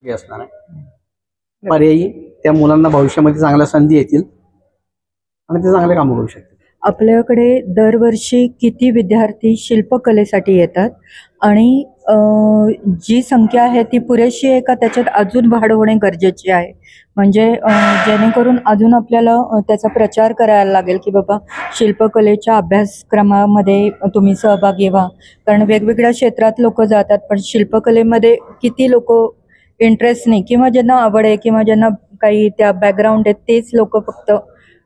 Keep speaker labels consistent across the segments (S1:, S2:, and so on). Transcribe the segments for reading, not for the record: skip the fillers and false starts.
S1: हे असणार आहे। पर्यायी त्या मुलांना भविष्यामध्ये चांगल्या संधी येतील आणि ते चांगले काम करू शकतील।
S2: आपल्याकडे दरवर्षी किती विद्यार्थी शिल्पकलेसाठी येतात आणि जी संख्या आहे ती पुरेशी आहे का त्याच्यात अजून वाढ होणे गरजेचे आहे? म्हणजे जेणेकरून अजून आपल्याला त्याचा प्रचार करायला लागेल की बाबा शिल्पकलेच्या अभ्यासक्रमामध्ये तुम्ही सहभागी व्हा, कारण वेगवेगळ्या क्षेत्रात लोक जातात पण शिल्पकलेमध्ये किती लोक इंटरेस्ट नाही किंवा ज्यांना आवड आहे किंवा ज्यांना काही त्या बॅकग्राऊंड आहेत तेच लोक फक्त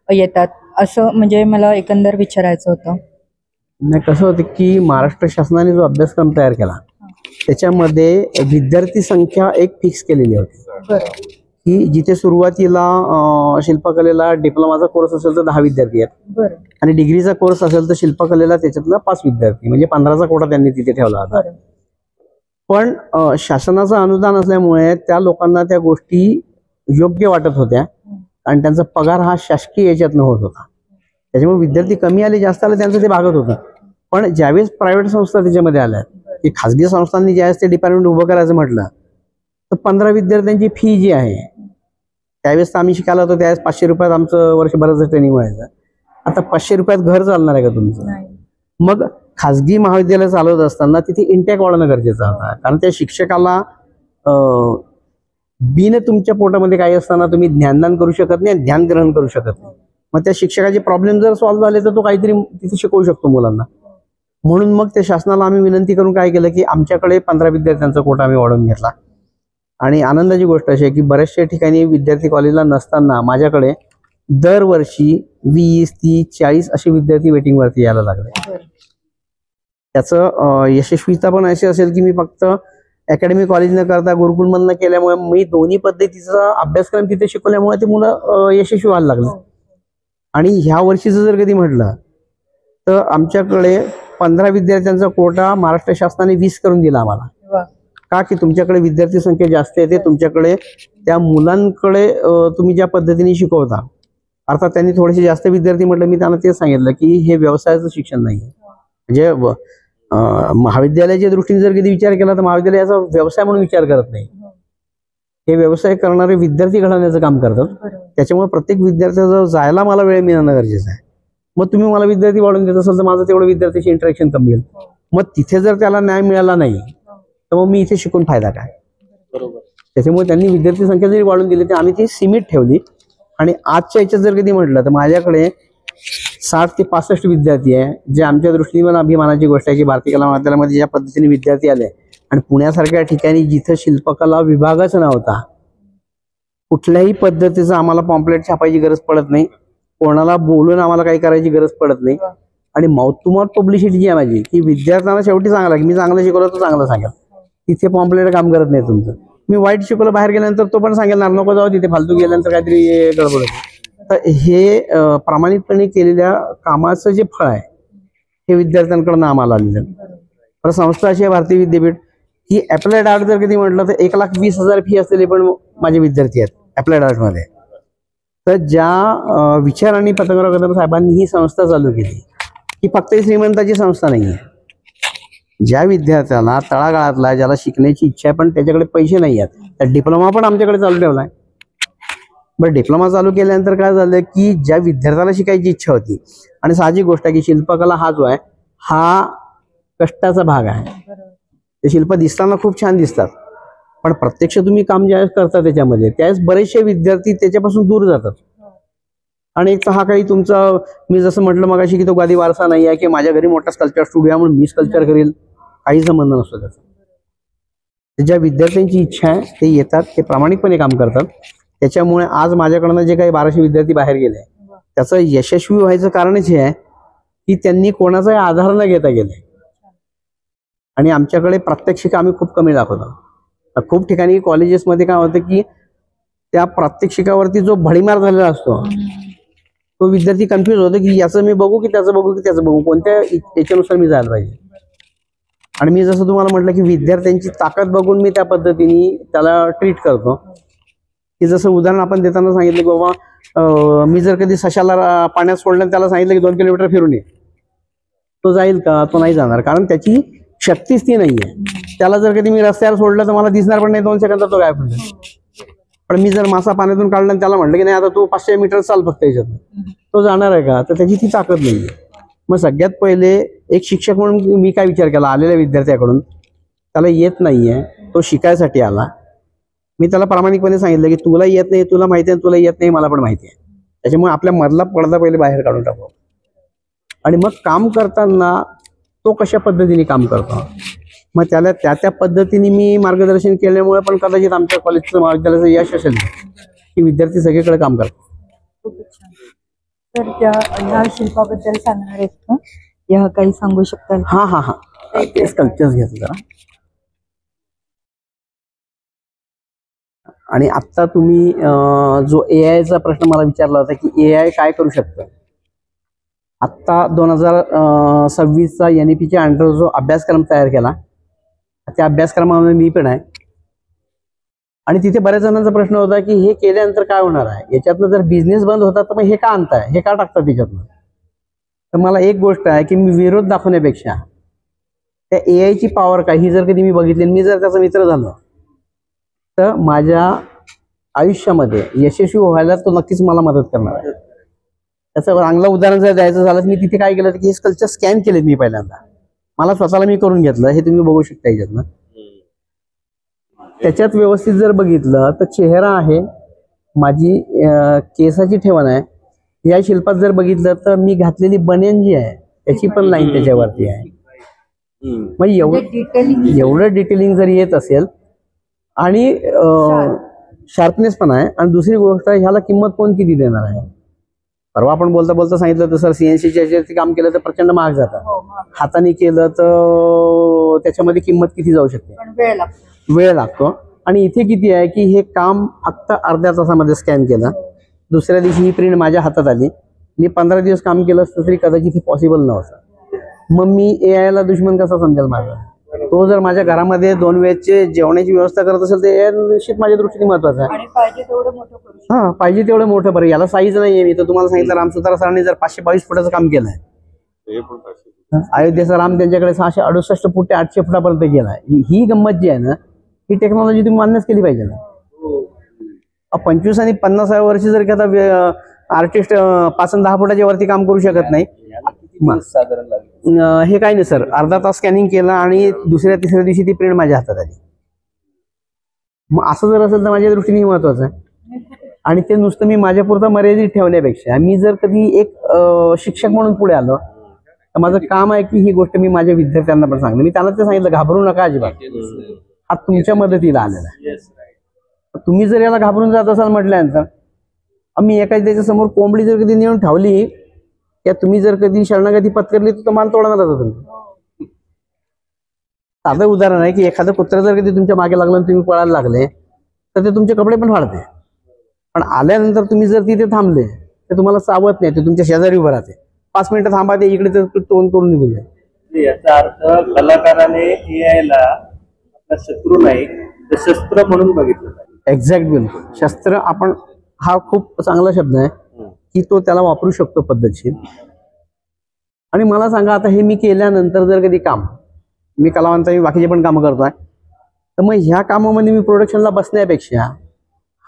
S2: येतात, असं म्हणजे मला एकंदर विचारायचं होतं।
S1: नाही, कसं होतं की महाराष्ट्र शासनाने जो अभ्यासक्रम तयार केला त्याच्यामध्ये विद्यार्थी संख्या एक फिक्स केलेली होती की जिथे सुरुवातीला शिल्पकलेला डिप्लोमाचा कोर्स असेल तर 10 विद्यार्थी आहेत आणि डिग्रीचा कोर्स असेल तर शिल्पकलेला त्याच्यातला 5 विद्यार्थी, म्हणजे 15चा कोटा त्यांनी तिथे ठेवला होता। पण शासनाचं अनुदान असल्यामुळे त्या लोकांना त्या गोष्टी योग्य वाटत होत्या आणि त्यांचा पगार हा शासकीय याच्यातनं होत होता, त्याच्यामुळे विद्यार्थी कमी आले जास्त आले त्यांचं ते भागत होतं। पण ज्यावेळेस प्रायव्हेट संस्था त्याच्यामध्ये आल्या की खाजगी संस्थांनी ज्यावेळेस ते डिपार्टमेंट उभं करायचं म्हटलं तर 15 विद्यार्थ्यांची फी जी आहे, त्यावेळेस आम्ही शिकायला होतो त्यावेळेस 500 रुपयात आमचं वर्षभराचं ट्रेनिंग व्हायचं। आता 500 रुपयात घर चालणार आहे का तुमचं? मग खाजगी महाविद्यालय चालवत असताना तिथे इंटेक वाढवणं गरजेचं होतं, कारण त्या शिक्षकाला बिन तुमच्या पोटामध्ये काही असताना तुम्ही ज्ञानदान करू शकत नाही, ध्यान ग्रहण करू शकत नाही। मग त्या शिक्षकाचे प्रॉब्लेम जर सॉल्व्ह झाले तर तो काहीतरी तिथे शिकवू शकतो मुलांना। म्हणून मग त्या शासनाला आम्ही विनंती करून काय केलं की आमच्याकडे 15 विद्यार्थ्यांचा कोटा आम्ही वाढवून घेतला। आणि आनंदाची गोष्ट अशी आहे की बऱ्याचशा ठिकाणी विद्यार्थी कॉलेजला नसताना माझ्याकडे दरवर्षी 20, 30, 40 असे विद्यार्थी वेटिंगवरती यायला लागले। त्याचं यशस्वीता पण अशी असेल की मी फक्त अकॅडमी कॉलेज न करता गुरुकुलमधनं केल्यामुळे मी दोन्ही पद्धतीचा अभ्यासक्रम तिथे शिकवल्यामुळे ते मुलं यशस्वी व्हायला लागले। आणि ह्या वर्षीचं जर कधी म्हटलं तर आमच्याकडे 15 विद्यार्थ्यांचा कोटा महाराष्ट्र शासनाने 20 करून दिला आम्हाला। का की तुमच्याकडे विद्यार्थी संख्या जास्त येते, तुमच्याकडे त्या मुलांकडे तुम्ही ज्या पद्धतीने शिकवता, अर्थात त्यांनी थोडेसे जास्त विद्यार्थी म्हटलं, मी त्यांना ते सांगितलं की हे व्यवसायाचं शिक्षण नाही, म्हणजे महाविद्यालयाच्या दृष्टीने जर कधी विचार केला तर महाविद्यालय याचा व्यवसाय म्हणून विचार करत नाही, हे व्यवसाय करणारे विद्यार्थी घडवण्याचं काम करतात। त्याच्यामुळे प्रत्येक विद्यार्थ्याचा जायला मला वेळ मिळणं गरजेचं आहे। मग तुम्ही मला विद्यार्थी वाढवून देत असाल तर माझं तेवढं विद्यार्थ्याशी इंटरॅक्शन कमी होईल, मग तिथे जर त्याला न्याय मिळाला नाही तर मग मी इथे शिकून फायदा काय? बरोबर। त्याच्यामुळे त्यांनी विद्यार्थी संख्या जरी वाढवून दिली तर आम्ही ती सीमित ठेवली। आणि आजच्या याच्यात जर कधी म्हटलं तर माझ्याकडे 60 ते 65 विद्यार्थी आहे, जे आमच्या दृष्टीने पण अभिमानाची गोष्ट आहे की भारतीय कला महाविद्यालयामध्ये ज्या पद्धतीने विद्यार्थी आले आणि पुण्यासारख्या ठिकाणी जिथं शिल्पकला विभागच नव्हता, कुठल्याही पद्धतीचं आम्हाला पॉम्पलेट छापायची गरज पडत नाही, कोणाला बोलून आम्हाला काही करायची गरज पडत नाही। आणि माउथ टू माउथ पब्लिसिटी जी आहे माझी की विद्यार्थ्यांना शेवटी सांगायला की मी चांगलं शिकवलं तर चांगलं सांगेल, तिथे पॉम्पलेट काम करत नाही तुमचं। मी वाईट शिकवलं बाहेर गेल्यानंतर तो पण सांगेल नको जाऊ तिथे, फालतू गेल्यानंतर काहीतरी गडबड होते। तर हे प्रामाणिकपणे केलेल्या कामाचं जे फळ आहे हे विद्यार्थ्यांकडून आम्हाला आलेलं आहे। तर संस्था अशी आहे भारतीय विद्यापीठ की अप्लाइड आर्ट जर कधी म्हटलं तर 1,20,000 फी असलेले पण माझे विद्यार्थी आहेत अप्लाइड आर्टमध्ये। तर ज्या विचारांनी पतंगराव कदम साहेबांनी ही संस्था चालू केली ही फक्त श्रीमंताची संस्था नाही आहे, ज्या विद्यार्थ्याला तळागाळातला ज्याला शिकण्याची इच्छा आहे पण त्याच्याकडे पैसे नाही आहेत, तर डिप्लोमा पण आमच्याकडे चालू ठेवलाय। बरं, डिप्लोमा चालू केल्यानंतर काय झालं की ज्या विद्यार्थ्याला शिकायची इच्छा होती, आणि साहजिक गोष्ट आहे की शिल्पकला हा जो आहे हा कष्टाचा भाग आहे, ते शिल्प दिसताना खूप छान दिसतात पण प्रत्यक्ष तुम्ही काम ज्यावेळेस करता त्याच्यामध्ये त्यावेळेस बरेचसे विद्यार्थी त्याच्यापासून दूर जातात। आणि हा काही तुमचा, मी जसं म्हटलं मगाशी की तो गादी वारसा नाही आहे की माझ्या घरी मोठा स्कल्पचर स्टुडिओ म्हणून मी स्कल्पचर करेल, काही संबंध नसतो त्याचा। ज्या विद्यार्थ्यांची इच्छा आहे ते येतात, ते प्रामाणिकपणे काम करतात। त्याच्यामुळे आज माझ्याकडनं जे काही 1200 विद्यार्थी बाहेर गेले त्याचं यशस्वी व्हायचं कारणच हे आहे की त्यांनी कोणाचाही आधार न घेता गेले। आणि आमच्याकडे प्रात्यक्षिक आम्ही खूप कमी दाखवतो। खूप ठिकाणी कॉलेजेसमध्ये काय होतं की त्या प्रात्यक्षिकावरती जो भडीमार झालेला असतो तो विद्यार्थी कन्फ्यूज होतो की याचं मी बघू की त्याचं बघू की त्याचं बघू, कोणत्या याच्यानुसार मी जायला पाहिजे। आणि मी जसं तुम्हाला म्हटलं की विद्यार्थ्यांची ताकद बघून मी त्या पद्धतीने त्याला ट्रीट करतो। की जसं उदाहरण आपण देताना सांगितलं की बाबा मी जर कधी सशाला पाण्यात सोडलं त्याला सांगितलं की 2 किलोमीटर फिरून ये, तो जाईल का? तो नाही जाणार, कारण त्याची शक्तीच ती नाहीये। त्याला जर कधी मी रस्त्यावर सोडलं तर मला दिसणार पण नाही, 2 सेकंदात तो गायब होईल. पण मी जर मासा पाण्यातून काढला आणि त्याला म्हटलं की नाही आता तू 500 मीटर चाल फक्त याच्यात, तो जाणार आहे का? तर त्याची ती ताकद नाही. मग सगळ्यात पहिले एक शिक्षक म्हणून मी काय विचार केला, आलेल्या विद्यार्थ्याकडून त्याला येत नाहीये, तो शिकायसाठी आला. मी त्याला प्रामाणिकपणे सांगितलं की तुला येत नाही, तुला माहिती आहे, तुला येत नाही मला पण माहिती आहे. त्याच्यामुळे आपल्या मधला पडदा पहिले बाहेर काढून टाकू आणि मग काम करताना तो कशा पद्धतीने काम करतो, मग त्याला त्या पद्धतीने मी मार्गदर्शन केल्यामुळे पण कदाचित आमच्या कॉलेजचं महाविद्यालयाचं यश असेल की विद्यार्थी सगळीकडे काम करतात.
S2: तर ह्या शिल्पाबद्दल सांगणार आहेत का? ह्या काही सांगू शकताल?
S1: हा ते स्कल्पचर्स घेतलं जरा. आणि आत्ता तुम्ही जो AI चा प्रश्न मला विचारला होता की AI काय करू शकतं, आत्ता 2026चा NEPच्या अंडर जो अभ्यासक्रम तयार केला त्या अभ्यासक्रमामध्ये मी पण आहे. आणि तिथे बऱ्याच जणांचा प्रश्न होता की हे केल्यानंतर काय होणार आहे, याच्यातनं जर बिझनेस बंद होता तर मग हे का आणताय, हे का टाकतात त्याच्यातनं. तर मला एक गोष्ट आहे की मी विरोध दाखवण्यापेक्षा त्या AI ची पॉवर काय ही जर कधी मी बघितली, मी जर त्याचा मित्र झालो तर माझ्या आयुष्यामध्ये यशस्वी व्हायला तो नक्कीच मला मदत करणार आहे. त्याचं चांगलं उदाहरण जर द्यायचं झालं, मी तिथे काय केलं की हे स्कल्पचर स्कॅन केले मी पहिल्यांदा, मला स्वतःला मी करून घेतलं. हे तुम्ही बघू शकता याच्यातनं. त्याच्यात व्यवस्थित जर बघितलं तर चेहरा आहे, माझी केसाची ठेवण आहे. या शिल्पात जर बघितलं तर मी घातलेली बनियन जी आहे त्याची पण लाईन त्याच्यावरती आहे. मग एवढं डिटेलिंग जर येत असेल आणि शार्पनेस पण आहे. आणि दुसरी गोष्ट ह्याला किंमत कोण किती देणार आहे. परवा आपण बोलता बोलता सांगितलं तर सर CNC काम केलं तर प्रचंड महाग जातं, हाताने केलं तर त्याच्यामध्ये किंमत किती जाऊ शकते, वेळ लागतो. आणि इथे किती आहे की हे काम फक्त अर्ध्या तासामध्ये स्कॅन केलं, दुसऱ्या दिवशी ही प्रिंट माझ्या हातात आली. मी 15 दिवस काम केलं असतं तरी कदाचित हे पॉसिबल नव्हतं. मग मी AI ला दुश्मन कसा समजेल माझा. तो जर माझ्या घरामध्ये 2 वेळचे जेवणाची व्यवस्था करत असेल तर AI निश्चित माझ्या दृष्टीने महत्वाचा आहे. पाहिजे तेवढं मोठं बरं. याला साईज नाहीये. मी तर तुम्हाला सांगितलं रामसुतार सरांनी जर 522 फुटाचं काम केलंय, अयोध्येचा राम त्यांच्याकडे 668 फूट ते 800 फुटापर्यंत गेलाय. ही गंमत जी आहे ना, ही टेक्नॉलॉजी तुम्ही मान्यच केली पाहिजे ना. 25 आणि 50 वर्षी जर का आर्टिस्ट 5 आणि 10 फुटाच्या वरती काम करू शकत नाही, हे काय नाही सर, अर्धा तास स्कॅनिंग केलं आणि दुसऱ्या तिसऱ्या दिवशी ती प्रिंट माझ्या हातात आली. मग असं जर असेल तर माझ्या दृष्टीने महत्वाचं आहे. आणि ते नुसतं मी माझ्यापुरतं मर्यादित ठेवण्यापेक्षा मी जर कधी एक शिक्षक म्हणून पुढे आलो तर माझं काम आहे की ही गोष्ट मी माझ्या विद्यार्थ्यांना पण सांगतो. मी त्यांना ते सांगितलं घाबरू नका अजिबात, हा तुमच्या मदतीला आलेला आहे. तुम्ही जर याला घाबरून जात असाल म्हटल्यानंतर, मी एखाद्याच्या समोर कोंबडी जर कधी नेऊन ठेवली त्या तुम्ही जर कधी शरणागती पत्करली तर माल तोडणार होता तुम्ही. साधं उदाहरण आहे की एखादं कुत्र जर कधी तुमच्या मागे लागलं आणि तुम्ही पळायला लागले तर ते तुमचे कपडे पण फाडते. पण आल्यानंतर तुम्ही जर तिथे थांबले तर तुम्हाला चावत नाही, ते तुमच्या शेजारी उभं राहते. 5 मिनिटं थांबा, ते इकडे तर तोंड करून निघून जाईल.
S3: याचा अर्थ कलाकाराने AI ला आपला शत्रू नाही तर शस्त्र म्हणून बघितलं.
S1: एक्झॅक्ट, बिलकुल. शस्त्र आपण हा खूप चांगला शब्द आहे की तो त्याला वापरू शकतो पद्धतशीर. आणि मला सांगा, आता हे मी केल्यानंतर जर कधी काम मी कलावंत मी बाकीचे पण कामं करतोय, तर मग ह्या कामामध्ये मी प्रोडक्शनला बसण्यापेक्षा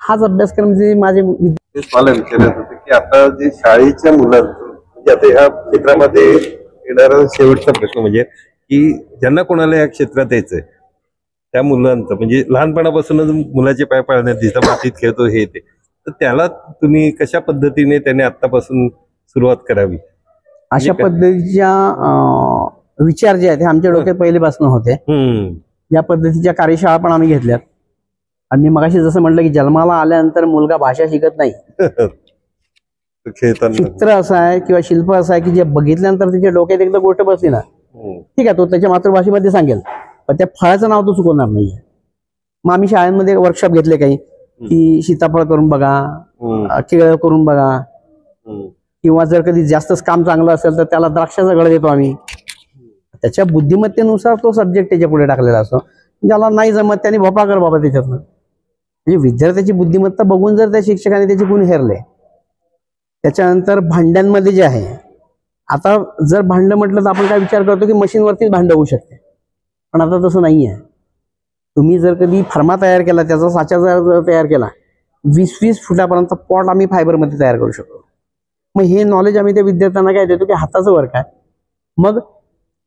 S1: हाच अभ्यासक्रम जे माझे
S4: मला विचारायचं होतं की आता जे शाळेच्या मुलांचं म्हणजे आता ह्या क्षेत्रामध्ये येणारा शेवटचा प्रश्न म्हणजे की ज्यांना कोणाला या क्षेत्रात यायचंय त्या मुलांचं म्हणजे लहानपणापासूनच मुलाचे पाय पाळण्यात दिसतं, मातीत खेळतो हे ते, तर त्याला तुम्ही कशा पद्धतीने त्याने आतापासून सुरुवात करावी
S1: अशा पद्धतीच्या विचार जे आहेत हे आमच्या डोक्यात पहिलेपासून होते. या पद्धतीच्या कार्यशाळा पण आम्ही घेतल्यात. आणि मी मगाशी जसं म्हटलं की जन्माला आल्यानंतर मुलगा भाषा शिकत नाही, चित्र असं आहे किंवा शिल्प असं आहे की जे बघितल्यानंतर त्याच्या डोक्यात एकदा गोष्ट बसली ना, ठीक आहे, तो त्याच्या मातृभाषेमध्ये सांगेल पण त्या फळाचं नाव तो चुकवणार नाहीये. मग आम्ही शाळांमध्ये वर्कशॉप घेतले काही की सीताफळ करून बघा, केळं करून बघा, किंवा जर कधी जास्तच काम चांगलं असेल तर त्याला द्राक्षाचा गळ देतो आम्ही. त्याच्या बुद्धिमत्तेनुसार तो सब्जेक्ट त्याच्या पुढे टाकलेला असतो. ज्याला नाही जमत त्याने भोपळा कर बाबा त्याच्यातनं. म्हणजे विद्यार्थ्याची बुद्धिमत्ता बघून जर त्या शिक्षकाने त्याचे गुण हेरले. त्याच्यानंतर भांड्यांमध्ये जे आहे, आता जर भांड म्हटलं तर आपण काय विचार करतो की मशीनवरतीच भांड होऊ शकते, पण आता तसं नाही आहे. तुम्ही जर कधी फर्मा तयार केला, त्याचा साचा जर तयार केला, 20-20 फुटापर्यंत पॉट आम्ही फायबरमध्ये तयार करू शकतो. मग हे नॉलेज आम्ही त्या विद्यार्थ्यांना काय देतो की हाताचं वर्क आहे. मग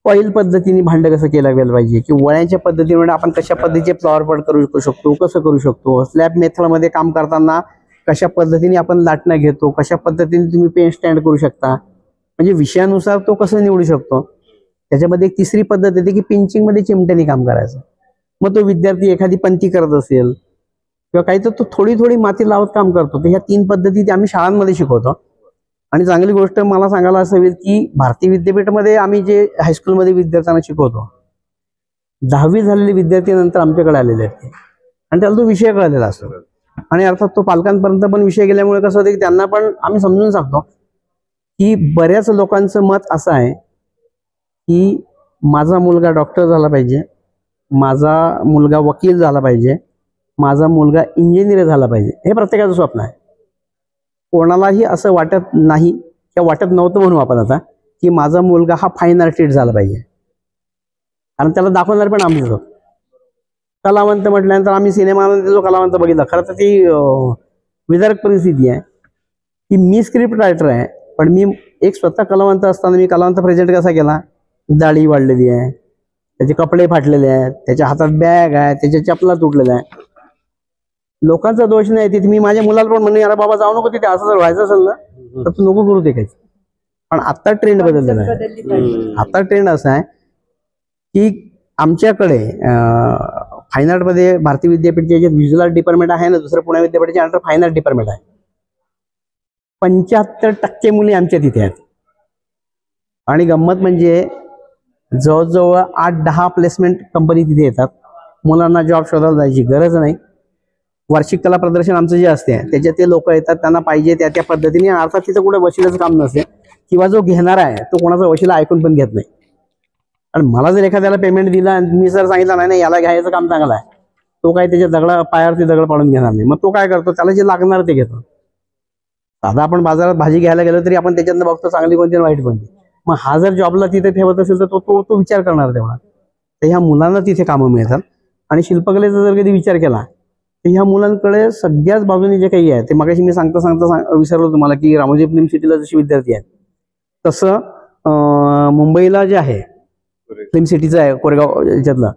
S1: कॉईल पद्धतीने भांडं कसं केलं गेलं पाहिजे, की वळ्यांच्या पद्धतीने आपण कशा पद्धतीचे फ्लॉवर पॉट करू शकतो, कसं करू शकतो, स्लॅब मेथडमध्ये काम करताना कशा पद्धतीने आपण लाटणं घेतो, कशा पद्धतीने तुम्ही पेन स्टँड करू शकता, म्हणजे विषयानुसार तो कसं निवडू शकतो. त्याच्यामध्ये एक तिसरी पद्धत येते की पिंचिंगमध्ये चिमट्याने काम करायचं. मग तो विद्यार्थी एखादी पंथी करत असेल किंवा काही तर तो थोडी थोडी माती लावत काम करतो. तर ह्या 3 पद्धती ते आम्ही शाळांमध्ये शिकवतो. आणि चांगली गोष्ट मला सांगायला असं होईल की भारतीय विद्यापीठामध्ये आम्ही जे हायस्कूलमध्ये विद्यार्थ्यांना शिकवतो, 10वी झालेले विद्यार्थी नंतर आमच्याकडे आलेले आहेत आणि त्याला तो विषय कळलेला असतो. आणि अर्थात तो पालकांपर्यंत पण विषय गेल्यामुळे कसं होतं की त्यांना पण आम्ही समजून सांगतो की बऱ्याच लोकांचं मत असं आहे की माझा मुलगा डॉक्टर झाला पाहिजे, माझा मुलगा वकील झाला पाहिजे, माझा मुलगा इंजिनियर झाला पाहिजे. हे प्रत्येकाचं स्वप्न आहे. कोणालाही असं वाटत नाही किंवा वाटत नव्हतं म्हणून आपण आता की माझा मुलगा हा फाईन आर्टिस्ट झाला पाहिजे, कारण त्याला दाखवणार पण आम्हीच होतो. कलावंत म्हटल्यानंतर आम्ही सिनेमामध्ये जो कलावंत बघितला, खरं तर ती विदारक परिस्थिती आहे की मी स्क्रिप्ट रायटर आहे, पण मी एक स्वतः कलावंत असताना मी कलावंत प्रेझेंट कसा केला, दाढी वाढलेली आहे, त्याचे कपडे फाटलेले आहेत, त्याच्या हातात बॅग आहे, त्याच्या चपला तुटलेल्या आहे. लोकांचा दोष नाही तिथे. मी माझ्या मुलाला पण म्हणून, अरे बाबा जाऊ नको तिथे, असं जर व्हायचं असेल ना तर तू नको करू ते काही. पण आता ट्रेंड बदललेला आहे. आता ट्रेंड असा आहे की आमच्याकडे फाईन आर्टमध्ये भारतीय विद्यापीठचे जे व्हिज्युअल आर्ट डिपार्टमेंट आहे ना, दुसरं पुणे विद्यापीठाचे अंडर फाईन आर्ट डिपार्टमेंट आहे. 75% मुली आमच्या तिथे आहेत. आणि गंमत म्हणजे जवळजवळ 8-10 प्लेसमेंट कंपनी तिथे येतात. मुलांना जॉब शोधायला जायची गरज नाही. वार्षिक कला प्रदर्शन आमचं जे असते त्याच्यात ते लोक येतात, त्यांना पाहिजे त्या पद्धतीने. अर्थात तिथं कुठे वशिलाचं काम नसते किंवा जो घेणारा आहे तो कोणाचा वशिला ऐकून पण घेत नाही. आणि मला जर एखाद्याला पेमेंट दिला आणि मी जर सांगितलं नाही याला घ्यायचं काम चांगलं आहे, तो काय त्याच्या पायावरती दगड पाडून घेणार नाही. मग तो काय करतो, त्याला जे लागणार ते घेतो. साधा आपण बाजारात भाजी घ्यायला गेलो तरी आपण त्याच्यातनं बघतो चांगली कोणती आणि वाईट कोणती. मग हा जर जॉबला तिथे ठेवत असेल तर तो विचार करणार तेवढा. तर ह्या मुलांना तिथे कामं मिळतात. आणि शिल्पकलेचा जर कधी विचार केला तर ह्या मुलांकडे सगळ्याच बाजूने जे काही आहे ते, मगाशी मी सांगता विसरलो तुम्हाला की रामोजी फिल्म सिटीला जसे विद्यार्थी आहेत तसं मुंबईला जे आहे फिल्म सिटीचं आहे कोरेगाव याच्यातलं,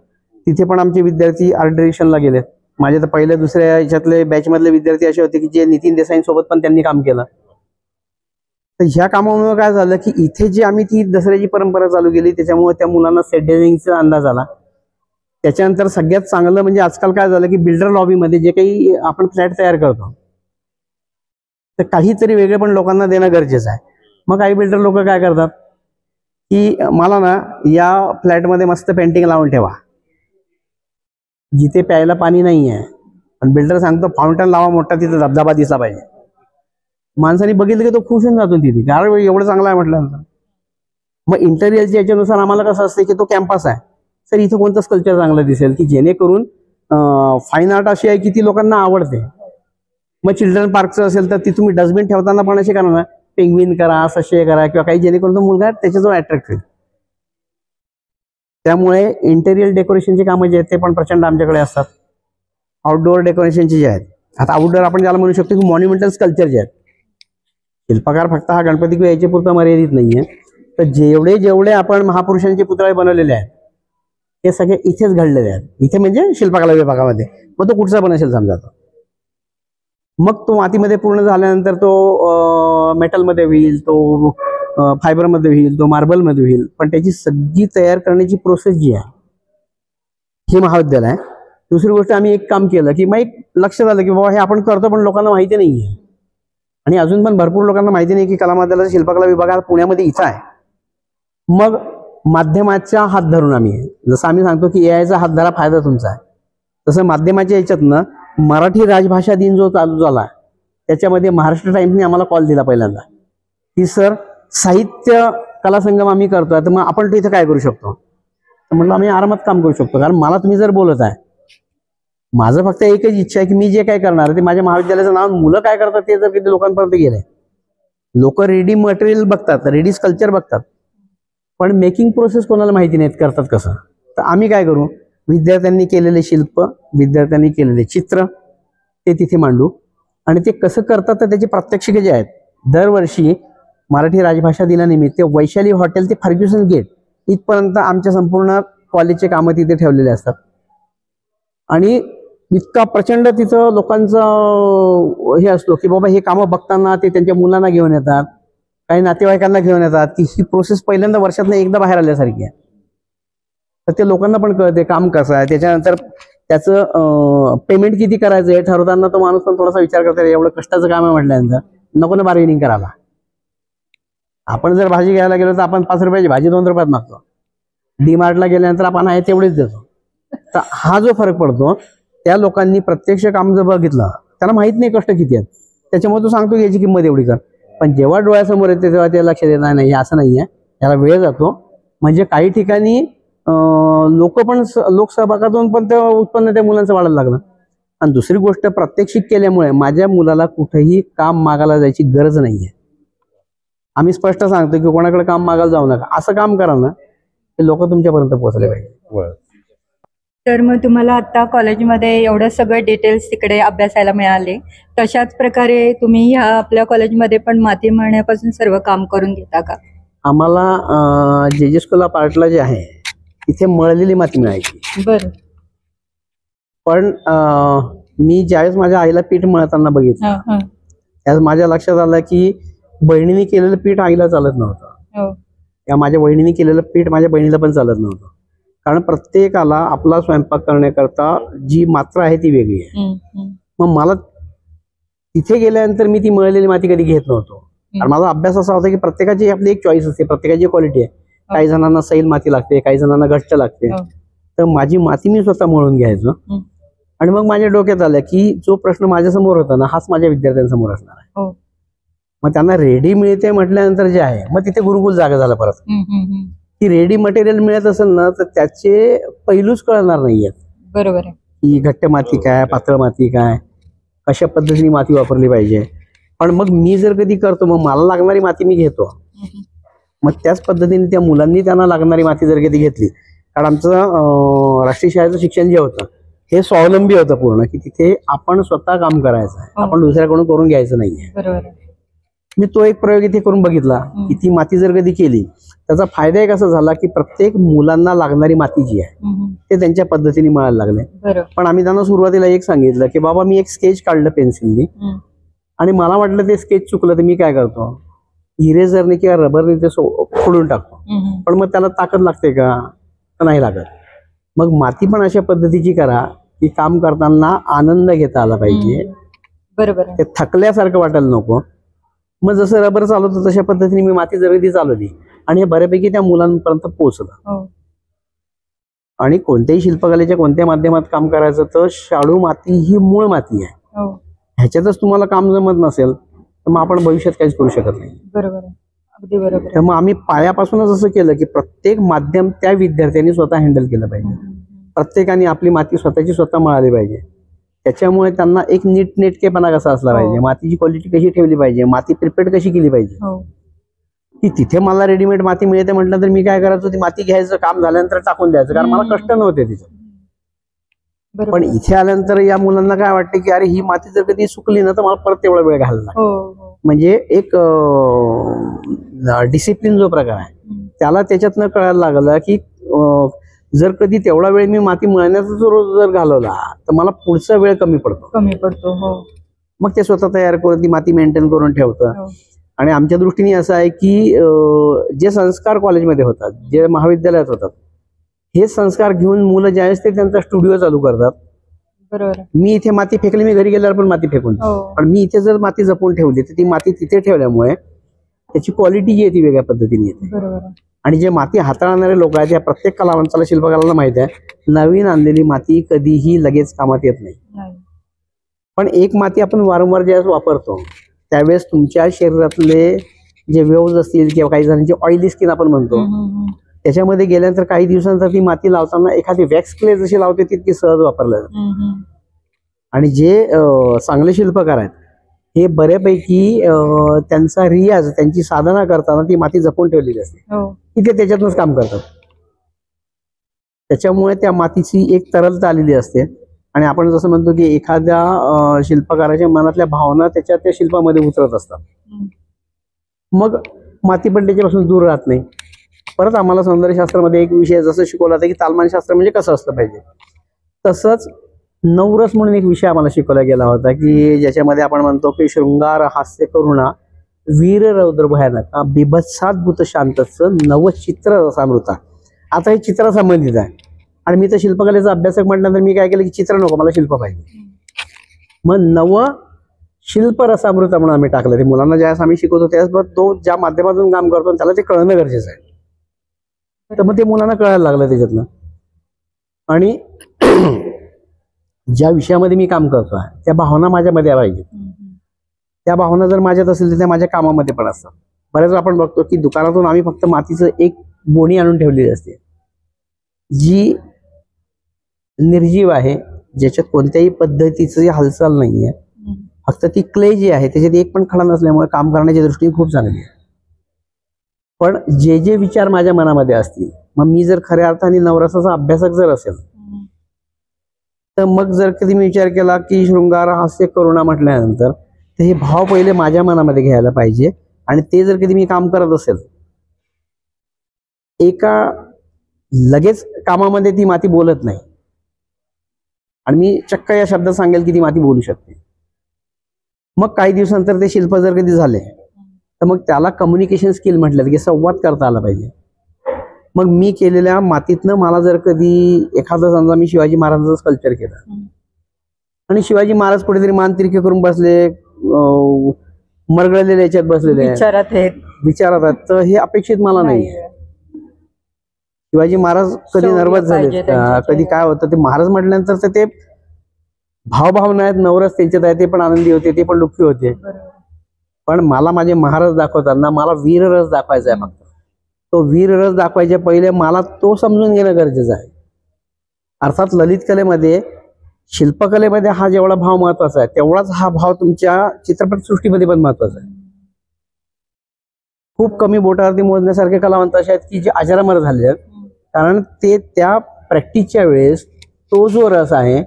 S1: तिथे पण आमचे विद्यार्थी आर्ट डिरेक्शनला गेलेत. माझे तर पहिल्या दुसऱ्या याच्यातले बॅचमधले विद्यार्थी असे होते की जे नितीन देसाईंसोबत पण त्यांनी काम केलं. तर ह्या कामामुळे काय झालं की इथे जे आम्ही ती दसऱ्याची परंपरा चालू केली त्याच्यामुळे त्या मुलांना सेट डिझायनिंगचा अंदाज आला. त्याच्यानंतर सगळ्यात चांगलं म्हणजे आजकाल काय झालं की बिल्डर लॉबीमध्ये जे काही आपण फ्लॅट तयार करतो तर काहीतरी वेगळे पण लोकांना देणं गरजेचं आहे. मग काही बिल्डर लोक काय करतात की मला ना या फ्लॅटमध्ये मस्त पेंटिंग लावून ठेवा, जिथे प्यायला पाणी नाही आहे, पण बिल्डर सांगतो फाउंटन लावा मोठा, तिथे धबधबा दिसला पाहिजे. माणसाने बघितलं की तो खुश होऊन जातो तिथे, कारण एवढं चांगलं आहे म्हटल्यानंतर. मग इंटेरियरच्या याच्यानुसार आम्हाला कसं असतं की तो कॅम्पस आहे, तर इथं कोणतं स्कल्चर चांगलं दिसेल की जेणेकरून फाईन आर्ट अशी आहे की ती लोकांना आवडते. मग चिल्ड्रन पार्कचं असेल तर ती तुम्ही डस्टबिन ठेवताना पण असे करा ना, पेंग्विन करा, सशे करा किंवा काही, जेणेकरून तो मुलगा त्याच्याजवळ अट्रॅक्ट होईल. त्यामुळे इंटेरियर डेकोरेशनची कामं जे आहेत ते पण प्रचंड आमच्याकडे असतात. आउटडोअर डेकोरेशनचे जे आहेत, आता आउटडोअर आपण ज्याला म्हणू शकतो की मॉन्युमेंटल स्कल्चर जे आहेत, शिल्पकार फक्त हा गणपती किंवा याच्या पुरता मर्यादित नाहीये. तर जेवढे आपण महापुरुषांचे पुतळे बनवलेले आहेत हे सगळे इथेच घडलेले आहेत. इथे म्हणजे शिल्पकला विभागामध्ये. मग तो कुठचा पण असेल समजा, मग तो मातीमध्ये पूर्ण झाल्यानंतर तो मेटलमध्ये होईल, तो फायबरमध्ये होईल, तो मार्बलमध्ये होईल. पण त्याची सगळी तयार करण्याची प्रोसेस जी आहे हे महाविद्यालय आहे. दुसरी गोष्ट आम्ही एक काम केलं की मग एक लक्षात आलं की बाबा हे आपण करतो पण लोकांना माहिती नाही आहे. आणि अजून पण भरपूर लोकांना माहिती नाही की कला महाविद्यालयाचा शिल्पकला विभाग हा पुण्यामध्ये इथं आहे. मग माध्यमाचा हात धरून आम्ही, जसं आम्ही सांगतो की एआयचा हात धरा फायदा तुमचा आहे, तसं माध्यमाच्या याच्यातनं मराठी राजभाषा दिन जो चालू झाला त्याच्यामध्ये महाराष्ट्र टाइम्सने आम्हाला कॉल दिला पहिल्यांदा की सर साहित्य कला संगम आम्ही करतोय, तर मग आपण इथं काय करू शकतो. तर म्हटलं आम्ही आरामात काम करू शकतो, कारण मला तुम्ही जर बोलत आहे, माझं फक्त एकच इच्छा आहे की मी जे काय करणार ते माझ्या महाविद्यालयाचं नाव, मुलं काय करतात ते जर किती लोकांपर्यंत गेलंय. लोक रेडी मटेरियल बघतात, रेडी स्कल्चर बघतात, पण मेकिंग प्रोसेस कोणाला माहिती नाहीत करतात कसं. तर आम्ही काय करू, विद्यार्थ्यांनी केलेले शिल्प, विद्यार्थ्यांनी केलेले चित्र ते तिथे मांडू आणि ते कसं करतात तर त्याची प्रात्यक्षिके जे आहेत, दरवर्षी मराठी राजभाषा दिनानिमित्त वैशाली हॉटेल ते फर्ग्युसन गेट इथपर्यंत आमच्या संपूर्ण कॉलेजचे कामं तिथे ठेवलेले असतात आणि इतका प्रचंड तिथं लोकांचं हे असतो की बाबा हे कामं बघताना ते त्यांच्या मुलांना घेऊन येतात, काही नातेवाईकांना घेऊन येतात की ही प्रोसेस पहिल्यांदा वर्षातनं एकदा बाहेर आल्यासारखी आहे. तर ते लोकांना पण कळते काम कसं आहे, त्याच्यानंतर त्याचं पेमेंट किती करायचं हे ठरवताना तो माणूस पण थोडासा विचार करतो, एवढं कष्टाचं काम आहे म्हटल्यानंतर नको ना बार्गेनिंग करायला. आपण जर भाजी घ्यायला गेलो तर आपण 5 रुपयाची भाजी 2 रुपयात मागतो, डीमार्टला गेल्यानंतर आपण आहे तेवढेच देतो. तर हा जो फरक पडतो, त्या लोकांनी प्रत्यक्ष काम जर बघितलं त्याला माहित नाही कष्ट किती आहेत, त्याच्यामुळे तो सांगतो की याची किंमत एवढी कर. पण जेव्हा डोळ्यासमोर येते तेव्हा ते लक्षात येत नाही हे असं नाहीये, याला वेळ जातो. म्हणजे काही ठिकाणी लोकसहभागातून पण ते उत्पन्न त्या मुलांचं वाढायला लागलं. आणि दुसरी गोष्ट, प्रात्यक्षिक केल्यामुळे माझ्या मुलाला कुठेही काम मागायला जायची गरज नाहीये. आम्ही स्पष्ट सांगतो की कोणाकडे काम मागायला जाऊ नका, असं काम करा ना की लोक तुमच्यापर्यंत पोहोचले पाहिजे.
S2: तर मग तुम्हाला आता कॉलेजमध्ये एवढं सगळं डिटेल्स तिकडे अभ्यासायला मिळाले, तशाच प्रकारे तुम्ही ह्या आपल्या कॉलेजमध्ये पण माती मळण्यापासून सर्व काम करून घेता का?
S1: आम्हाला जे स्कूल पार्टला जे आहे तिथे मळलेली माती मिळायची.
S2: बरं.
S1: पण मी ज्यावेळेस माझ्या आईला पीठ मळताना बघितलं त्यावेळेस माझ्या लक्षात आलं की बहिणीने केलेलं पीठ आईला चालत नव्हतं, या माझ्या बहिणीने केलेलं पीठ माझ्या बहिणीला पण चालत नव्हतं. कारण प्रत्येकाला आपला स्वयंपाक करण्याकरता जी मात्रा आहे ती वेगळी आहे. मग मला तिथे गेल्यानंतर मी ती मळलेली माती कधी घेत नव्हतो, कारण माझा अभ्यास असा होता की प्रत्येकाची आपली एक चॉईस असते, प्रत्येकाची क्वालिटी आहे. काही जणांना सैल माती लागते, काही जणांना घट्ट लागते. तर माझी माती मी स्वतः मळून घ्यायचो. आणि मग माझ्या डोक्यात आलं की जो प्रश्न माझ्यासमोर होता ना, हाच माझ्या विद्यार्थ्यांसमोर असणार आहे. मग त्यांना रेडी मिळते म्हटल्यानंतर जे आहे, मग तिथे गुरुकुल जागा झाला परत. की रेडी मटेरियल मिळत असेल ना तर त्याचे पैलूच कळणार नाहीयेत.
S2: बरोबर आहे.
S1: की घट्ट माती काय, पातळ माती काय, कशा पद्धतीने माती वापरली पाहिजे. पण मग मी जर कधी करतो मग मला लागणारी माती मी घेतो, मग त्याच पद्धतीने त्या मुलांनी त्यांना लागणारी माती जर कधी घेतली. कारण आमचं राष्ट्रीय शाळेचं शिक्षण जे होतं हे स्वावलंबी होतं पूर्ण, की तिथे आपण स्वतः काम करायचं आहे, आपण दुसऱ्याकडून करून घ्यायचं नाहीये.
S2: बरोबर.
S1: मी तो एक प्रयोग इथे करून बघितला की ती माती जर कधी केली त्याचा फायदा एक असा झाला की प्रत्येक मुलांना लागणारी माती जी आहे ते त्यांच्या पद्धतीने मिळायला लागले. पण आम्ही त्यांना सुरुवातीला एक सांगितलं की बाबा मी एक स्केच काढलं पेन्सिलनी आणि मला वाटलं ते स्केच चुकलं तर मी काय करतो, इरेझरने किंवा रबरने ते खोडून टाकतो. पण मग त्याला ताकद लागते का, नाही लागत. मग माती पण अशा पद्धतीची करा की काम करताना आनंद घेता आला पाहिजे,
S2: बरोबर.
S1: ते थकल्यासारखं वाटायला नको. मग जसं रबर चालवतं तशा पद्धतीने मी माती जर कधी चालवली आणि हे बऱ्यापैकी त्या मुलांपर्यंत पोहोचलं. आणि कोणत्याही शिल्पकलेच्या कोणत्या माध्यमात काम करायचं तर शाडू माती ही मूळ माती आहे. ह्याच्यातच तुम्हाला काम जमत नसेल तर मग आपण भविष्यात काहीच करू शकत नाही.
S2: बरोबर, अगदी बरोबर.
S1: तर मग आम्ही पायापासूनच असं केलं की प्रत्येक माध्यम त्या विद्यार्थ्यांनी स्वतः हँडल केलं पाहिजे. प्रत्येकाने आपली माती स्वतःची स्वतः मळाली पाहिजे. त्याच्यामुळे त्यांना एक नीटनेटकेपणा कसा असला पाहिजे, मातीची क्वालिटी कशी ठेवली पाहिजे, माती प्रिपेअर कशी केली पाहिजे. की तिथे मला रेडीमेड माती मिळते म्हटलं तर मी काय करायचो, ती माती घ्यायचं, काम झाल्यानंतर टाकून द्यायचं, कारण मला कष्ट नव्हते तिथे. पण इथे आल्यानंतर या मुलांना काय वाटतं की अरे ही माती जर कधी सुकली ना तर मला परत तेवढा वेळ घालला. म्हणजे एक डिसिप्लिन जो प्रकार आहे त्याला त्याच्यातनं कळायला लागलं की जर कधी तेवढा वेळ मी माती मळण्याचा जर घालवला तर मला पुढचा वेळ कमी पडतो. मग ते स्वतः तयार करून ती माती मेंटेन करून ठेवतं. आणि आमच्या दृष्टीने असं आहे की जे संस्कार कॉलेजमध्ये होतात, जे महाविद्यालयात होतात, हे संस्कार घेऊन मुलं ज्यावेळेस ते त्यांचा स्टुडिओ चालू करतात.
S2: बरोबर.
S1: मी इथे माती फेकली, मी घरी गेल्यावर पण माती फेकून, पण मी इथे जर माती जपून ठेवली तर ती माती तिथे ठेवल्यामुळे त्याची क्वालिटी जी आहे ती वेगळ्या पद्धतीने येते.
S2: बरोबर.
S1: आणि जे माती हाताळणारे लोक आहेत, या प्रत्येक कलावंताला, शिल्पकलाला माहिती आहे नवीन आणलेली माती कधीही लगेच कामात येत नाही. पण एक माती आपण वारंवार ज्यावेळेस वापरतो त्यावेळेस तुमच्या शरीरातले जे वेव्ज असतील किंवा काही जणांची ऑइली स्किन आपण म्हणतो त्याच्यामध्ये गेल्यानंतर काही दिवसांनंतर ती माती लावताना एखादी वॅक्स क्ले जशी लावते तितकी सहज वापरल्या जाते. आणि जे चांगले शिल्पकार आहेत हे बऱ्यापैकी त्यांचा रियाज, त्यांची साधना करताना ती माती जपून ठेवलेली असते, की ते त्याच्यातूनच काम करतात. त्याच्यामुळे त्या मातीची एक तरलता आलेली असते आणि आपण जसं म्हणतो की एखाद्या शिल्पकाराच्या मनातल्या भावना त्या शिल्पामध्ये उतरत असतात. मग माती पण त्याच्यापासून दूर राहत नाही. परत आम्हाला सौंदर्यशास्त्रामध्ये एक विषय जसं शिकवला होता की तालमानशास्त्र म्हणजे कसं असलं पाहिजे, तसंच नवरस म्हणून एक विषय आम्हाला शिकवला गेला होता की ज्याच्यामध्ये आपण म्हणतो की शृंगार हास्य करुणा वीर रौद्र भयानक बिभत्साद्भुत शांतचं नवचित्र रसामृता. आता हे चित्रासंबंधित आहे आणि मी तर शिल्पकलेचा अभ्यासक म्हटल्यानंतर मी काय केलं की चित्र नको, मला शिल्प पाहिजे. मग नव शिल्प रसामृत म्हणून आम्ही टाकलं. ते मुलांना ज्यावेळेस आम्ही शिकवतो त्यावेळेस तो ज्या माध्यमातून काम करतो त्याला ते कळणं गरजेचं आहे. तर मग ते मुलांना कळायला लागलं त्याच्यातनं. आणि ज्या विषयामध्ये मी काम करतो त्या भावना माझ्यामध्ये पाहिजे. त्या भावना जर माझ्यात असेल तर त्या माझ्या कामामध्ये पण असतात. बऱ्याच आपण बघतो की दुकानातून आम्ही फक्त मातीचं एक बोणी आणून ठेवलेली असते जी निर्जीव आहे, ज्याच्यात कोणत्याही पद्धतीची हालचाल नाहीये. फक्त ती क्ले जी आहे त्याच्यात एक पण खडा नसल्यामुळे काम करण्याच्या दृष्टीने खूप चांगली आहे. पण जे जे विचार माझ्या मनामध्ये असतील, मग मी जर खऱ्या अर्थाने नवरसाचा अभ्यासक जर असेल तर मग जर कधी मी विचार केला की शृंगार हास्य करुणा म्हटल्यानंतर तर हे भाव पहिले माझ्या मनामध्ये घ्यायला पाहिजे. आणि ते जर कधी मी काम करत असेल एका लगेच कामामध्ये ती माती बोलत नाही आणि मी चक्क या शब्दात सांगेल की ती माती बोलू शकते. मग काही दिवसानंतर ते शिल्प जर कधी झाले तर मग त्याला कम्युनिकेशन स्किल म्हटलं की संवाद करता आला पाहिजे. मग मी केलेल्या मातीतनं मला जर कधी एखादं समजा मी शिवाजी महाराजांचं स्कल्पचर केलं आणि शिवाजी महाराज कुठेतरी मान तिरके करून बसले, मरगळलेल्या याच्यात बसलेले विचारात आहेत, तर हे अपेक्षित मला नाही. शिवाजी महाराज कधी नर्वस झाले, कधी काय होतं, ते महाराज म्हटल्यानंतर तर ते भावभावना आहेत, नवरस त्यांच्यात आहे, ते पण आनंदी होते, ते पण दुःखी होते. पण मला माझे महाराज दाखवताना मला वीररस दाखवायचा आहे. फक्त तो वीररस दाखवायच्या पहिले मला तो समजून घेणं गरजेचं आहे. अर्थात ललित कलेमध्ये शिल्पकलेमध्ये हा जेवढा भाव महत्वाचा आहे तेवढाच हा भाव तुमच्या चित्रपटसृष्टीमध्ये पण महत्वाचा आहे. खूप कमी बोटावरती मोजण्यासारखे कलावंत असे आहेत की जे अजरामर झाले आहेत, कारण ते त्या प्रॅक्टिसच्या वेळेस तो जो रस आहे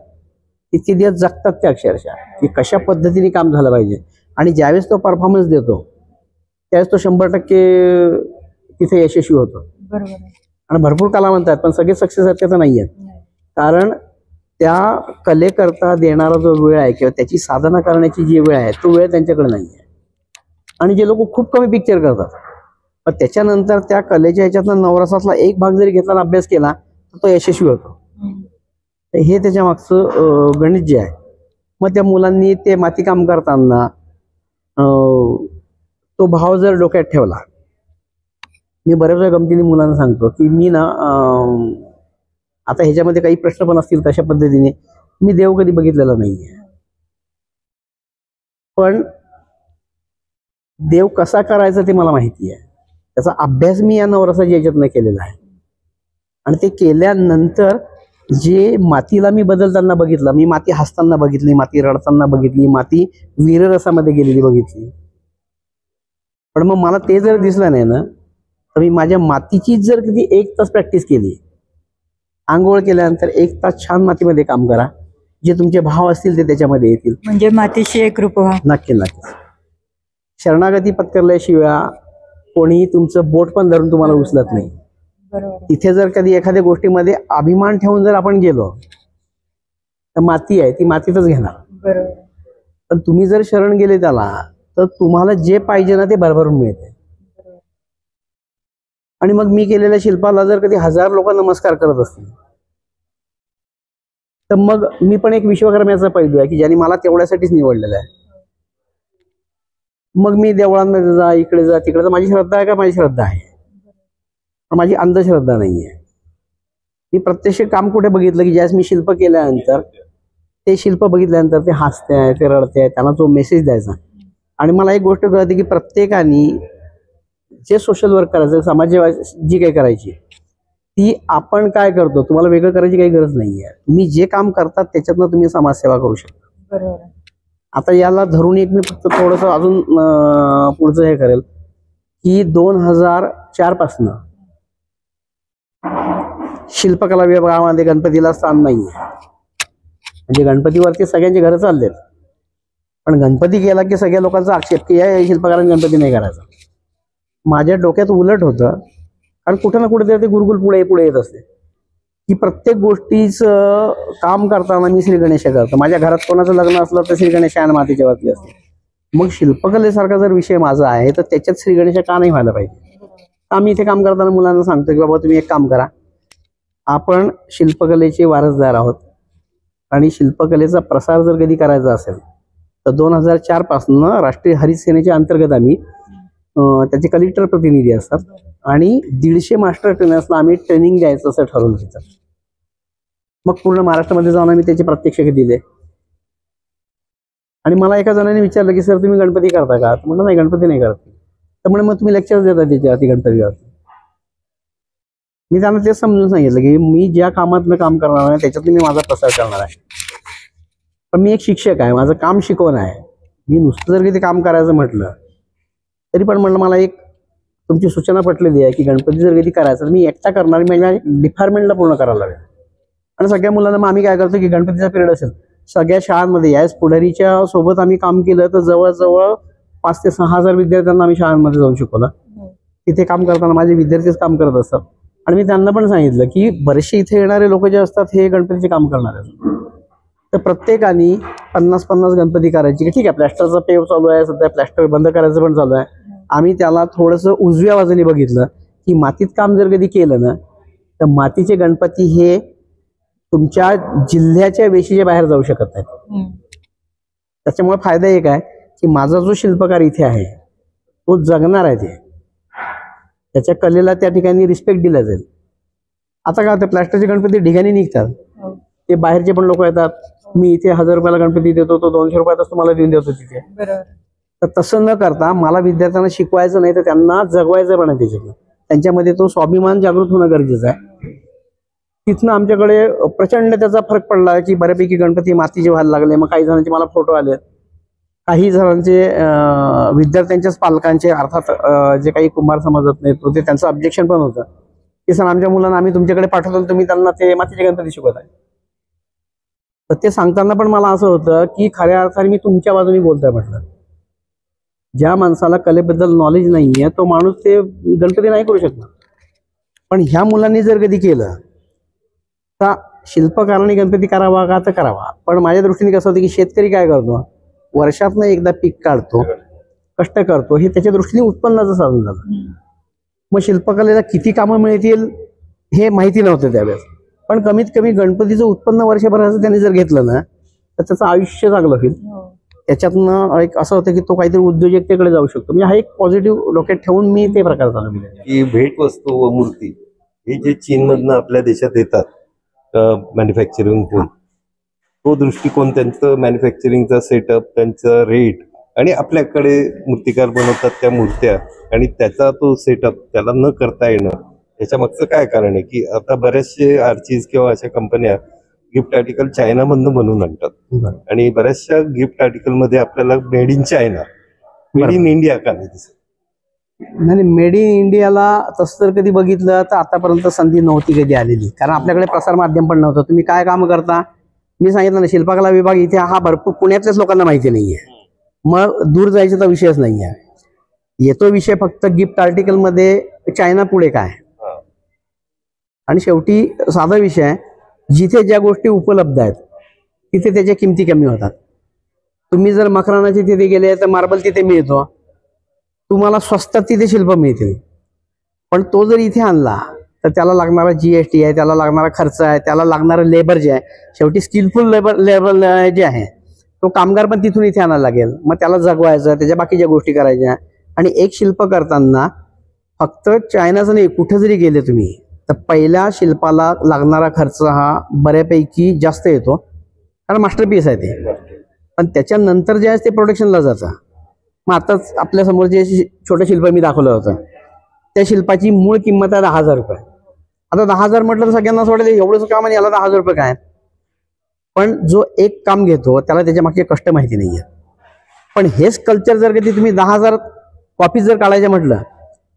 S1: इतके दिवस जगतात त्या अक्षरशः की कशा पद्धतीने काम झालं पाहिजे. आणि ज्यावेळेस तो परफॉर्मन्स देतो त्यावेळेस तो 100% तिथे यशस्वी होतो. आणि भरपूर कलावंत आहेत पण सगळे सक्सेस आहेत त्याचं नाही आहेत. कारण त्या कलेकरता देणारा जो वेळ आहे किंवा त्याची साधना करण्याची जी वेळ आहे तो वेळ त्यांच्याकडे नाही आहे. आणि जे लोक खूप कमी पिक्चर करतात पण त्याच्यानंतर त्या कलेच्या ह्याच्यातनं नवरसातला एक भाग जरी घेतला अभ्यास केला तर तो यशस्वी होतो. हे त्याच्या मागचं गणित जे आहे. मग त्या मुलांनी ते मातीकाम करताना तो भाव जर डोक्यात ठेवला, मी बऱ्याच वेळा गमतीने मुलांना सांगतो की मी ना आता ह्याच्यामध्ये काही प्रश्न पण असतील तशा पद्धतीने मी देव कधी बघितलेला नाहीये, पण देव कसा करायचा ते मला माहिती आहे. त्याचा अभ्यास मी या नवरसाच्या याच्यातनं केलेला आहे. आणि ते केल्यानंतर जे मातीला मी बदलताना बघितलं, मी माती हसताना बघितली, माती रडताना बघितली, माती वीररसामध्ये गेलेली बघितली. पण मग मला ते जर दिसलं नाही ना तर मी माझ्या मातीची जर कधी 1 तास प्रॅक्टिस केली, आंघोळ केल्यानंतर 1 तास छान मातीमध्ये काम करा, जे तुमचे भाव असतील ते त्याच्यामध्ये येतील.
S2: म्हणजे मातीशी एकरूप व्हा.
S1: नक्की नक्की. शरणागती पत्करल्याशिवाय कोणीही तुमचं बोट पण धरून तुम्हाला उचलत नाही. तिथे जर कधी एखाद्या गोष्टीमध्ये अभिमान ठेवून जर आपण गेलो तर माती आहे ती मातीतच घेणार. पण तुम्ही जर शरण गेले त्याला तर तुम्हाला जे पाहिजे ना ते भरभरून मिळते. आणि मग मी केलेल्या शिल्पाला जर कधी 1000 लोक नमस्कार करत असतील तर मग मी पण एक विश्वकर्म्याचा पैलू आहे की ज्यांनी मला तेवढ्यासाठीच निवडलेलं आहे. मग मी देवळांमध्ये जा, इकडे जा, तिकडे जा, माझी श्रद्धा आहे का? माझी श्रद्धा आहे, पण माझी अंधश्रद्धा नाही आहे. मी प्रत्यक्ष काम कुठे बघितलं की ज्यावेळेस मी शिल्प केल्यानंतर ते शिल्प बघितल्यानंतर ते हसते आहे, ते रडते आहे, त्यांना जो मेसेज द्यायचा. आणि मला एक गोष्ट कळते की प्रत्येकाने जे सोशल वर्क करायचं, समाजसेवा जी काही करायची ती आपण काय करतो तुम्हाला वेगळं करायची काही गरज नाही आहे. तुम्ही जे काम करतात त्याच्यातनं तुम्ही समाजसेवा करू शकता. आता याला धरून एक मी फक्त थोडंसं अजून पुढचं हे करेल की 2004 पासनं शिल्पकला विभागामध्ये गणपतीला स्थान नाही आहे. म्हणजे गणपतीवरती सगळ्यांचे घरं चाललेत, पण गणपती गेला की सगळ्या लोकांचा आक्षेप की या शिल्पकारांनी गणपती नाही करायचा. माझ्या डोक्यात उलट होतं, कारण कुठं ना कुठे ते गुरुकुल पुढे पुढे येत असते की प्रत्येक गोष्टीचं काम करताना मी श्री गणेश करतो. माझ्या घरात कोणाचं लग्न असलं तर श्री गणेश आणि मातीच्या वरती असते. मग शिल्पकलेसारखा जर विषय माझा आहे तर त्याच्यात श्री गणेश का नाही व्हायला पाहिजे. आम्ही इथे काम करताना मुलांना सांगतो की बाबा तुम्ही एक काम करा, आपण शिल्पकलेचे वारसदार आहोत आणि शिल्पकलेचा प्रसार जर कधी करायचा असेल तर 2004 पासून राष्ट्रीय हरित सेनेच्या अंतर्गत आम्ही त्याचे कलेक्टर प्रतिनिधी असतात आणि 150 मास्टर ट्रेनर्सला आम्ही ट्रेनिंग द्यायचं असं ठरवलं तिथं. मग पूर्ण महाराष्ट्रामध्ये जाऊन आम्ही त्याचे प्रत्यक्ष दिले. आणि मला एका जणाने विचारलं की सर तुम्ही गणपती करता का? म्हणलं नाही, गणपती नाही करत. तर म्हणजे मग तुम्ही लेक्चर्स देता त्याच्यावरती गणपतीवरती. मी त्यांना तेच समजून सांगितलं की मी ज्या कामातनं काम करणार आहे त्याच्यातनं मी माझा प्रसार करणार आहे. पण मी एक शिक्षक आहे, माझं काम शिकवणं आहे. मी नुसतं जर किती काम करायचं म्हटलं तरी पण म्हणलं मला एक तुमची सूचना पटलेली आहे की गणपती जर कधी करायचं तर मी एकटा करणार, माझ्या डिपार्टमेंटला पूर्ण करायला लागेल. आणि सगळ्या मुलांना मग आम्ही काय करतो की गणपतीचा पिरियड असेल सगळ्या शाळांमध्ये याच पुढारीच्या सोबत आम्ही काम केलं तर जवळजवळ 5,000 ते 6,000 विद्यार्थ्यांना आम्ही शाळांमध्ये जाऊन शिकवलं. तिथे काम करताना माझे विद्यार्थीच काम करत असतात. आणि मी त्यांना पण सांगितलं की बरेचसे इथे येणारे लोक जे असतात हे गणपतीचे काम करणारे असतात. तर प्रत्येकाने 50-50 गणपती करायची की ठीक आहे. प्लॅस्टरचा पेव चालू आहे सध्या, प्लॅस्टर बंद करायचं पण चालू आहे. आम्ही त्याला थोडंसं उजव्या बाजूने बघितलं की मातीत काम जर कधी केलं ना तर मातीचे गणपती हे तुमच्या जिल्ह्याच्या वेशीच्या बाहेर जाऊ शकत नाहीत. त्याच्यामुळे फायदा एक आहे की माझा जो शिल्पकार इथे आहे तो जगणार आहे, त्याच्या कलेला त्या ठिकाणी रिस्पेक्ट दिला जाईल. आता काय होतं, प्लॅस्टरचे गणपती ठिकाणी निघतात, ते बाहेरचे पण लोक येतात. मी इथे 1000 रुपयाला गणपती देतो, तो 200 रुपयातच तुम्हाला देऊन देतो तिथे. तर तसं न करता मला विद्यार्थ्यांना शिकवायचं नाही तर त्यांना जगवायचं पण आहे. त्याच्यातनं त्यांच्यामध्ये तो स्वाभिमान जागृत होणं गरजेचं आहे. तिथनं आमच्याकडे प्रचंड त्याचा फरक पडला की बऱ्यापैकी गणपती मातीचे व्हायला लागले. मग काही जणांचे मला फोटो आले, काही जणांचे विद्यार्थ्यांच्याच पालकांचे अर्थात जे काही कुंभार समाजात नाही तो ते त्यांचं ऑब्जेक्शन पण होतं की सर आमच्या मुलांना आम्ही तुमच्याकडे पाठवतो तुम्ही त्यांना ते मातीचे गणपती शिकवत आहे. तर ते सांगताना पण मला असं होतं की खऱ्या अर्थाने मी तुमच्या बाजूने बोलतोय म्हटलं. ज्या माणसाला कलेबद्दल नॉलेज नाहीये तो माणूस ते गणपती नाही करू शकणार. पण ह्या मुलांनी जर कधी केलं तर शिल्पकारांनी गणपती करावा का तर करावा. पण माझ्या दृष्टीने कसं होतं की शेतकरी काय करतो, वर्षातनं एकदा पीक काढतो, कष्ट करतो, हे त्याच्या दृष्टीने उत्पन्नाचं साधन झालं. मग शिल्पकलेला किती कामं मिळतील हे माहिती नव्हतं त्यावेळेस. पण कमीत कमी गणपतीचं उत्पन्न वर्षभराचं त्यांनी जर घेतलं ना तर त्याचं आयुष्य चांगलं होईल. त्याच्यातनं एक असं होतं की तो काहीतरी उद्योजकतेकडे जाऊ शकतो. म्हणजे हा एक पॉझिटिव्ह डोक्यात ठेवून मी ते प्रकार चालू केले
S4: की भेटवस्तू व मूर्ती हे जे चीनमधनं आपल्या देशात येतात मॅन्युफॅक्चरिंग होऊन, तो दृष्टिकोन, त्यांचं मॅन्युफॅक्चरिंगचा सेटअप, त्यांचं रेट आणि आपल्याकडे मूर्तिकार बनवतात त्या मूर्त्या आणि त्याचा तो सेटअप त्याला न करता येणं, याच्या मागचं काय कारण आहे की आता बऱ्याचशे आर्चीज किंवा अशा कंपन्या गिफ्ट आर्टिकल चायनामधनं बनवून आणतात आणि बऱ्याचशा गिफ्ट आर्टिकल मध्ये आपल्याला made in China, made in India का नाही दिसत?
S1: नाही, मेड इन इंडियाला तसं जर कधी बघितलं तर आतापर्यंत संधी नव्हती कधी आलेली, कारण आपल्याकडे प्रसार माध्यम पण नव्हतं. तुम्ही काय काम करता, मी सांगितलं ना शिल्पकला विभाग इथे हा भरपूर पुण्यातल्याच लोकांना माहिती नाहीये. मग दूर जायचा तर विषयच नाहीये. येतो विषय फक्त गिफ्ट आर्टिकल मध्ये चायना पुढे काय. आणि शेवटी साधा विषय आहे, जिथे ज्या गोष्टी उपलब्ध आहेत तिथे त्याच्या किमती कमी होतात. तुम्ही जर मकरानाचे तिथे गेले तर मार्बल तिथे मिळतो, तुम्हाला स्वस्तात तिथे शिल्प मिळतील. पण तो जर इथे आणला तर त्याला लागणारा GST आहे, त्याला लागणारा खर्च आहे, त्याला लागणारं लेबर जे आहे, शेवटी स्किलफुल लेबर जे आहे तो कामगार पण तिथून इथे आणायला लागेल. मग त्याला जगवायचं, त्याच्या बाकीच्या गोष्टी करायच्या. आणि एक शिल्प करताना फक्त चायनाचं नाही, कुठं जरी गेले तुम्ही तर पहिल्या शिल्पाला लागणारा खर्च हा बऱ्यापैकी जास्त येतो, कारण मास्टरपीस आहे ते. पण त्याच्यानंतर जे आहे ते प्रोडक्शनला जातं. मग आताच आपल्यासमोर जे छोटं शिल्प मी दाखवलं होतं त्या शिल्पाची मूळ किंमत आहे 10,000 रुपये. आता 10,000 म्हटलं तर सगळ्यांना असं वाटेल एवढंच काम आणि याला 10,000 रुपये काय. पण जो एक काम घेतो त्याला त्याच्या मागचे कष्ट माहिती नाहीये. पण हेच कल्चर जर कधी तुम्ही 10,000 कॉपीज जर काढायच्या म्हटलं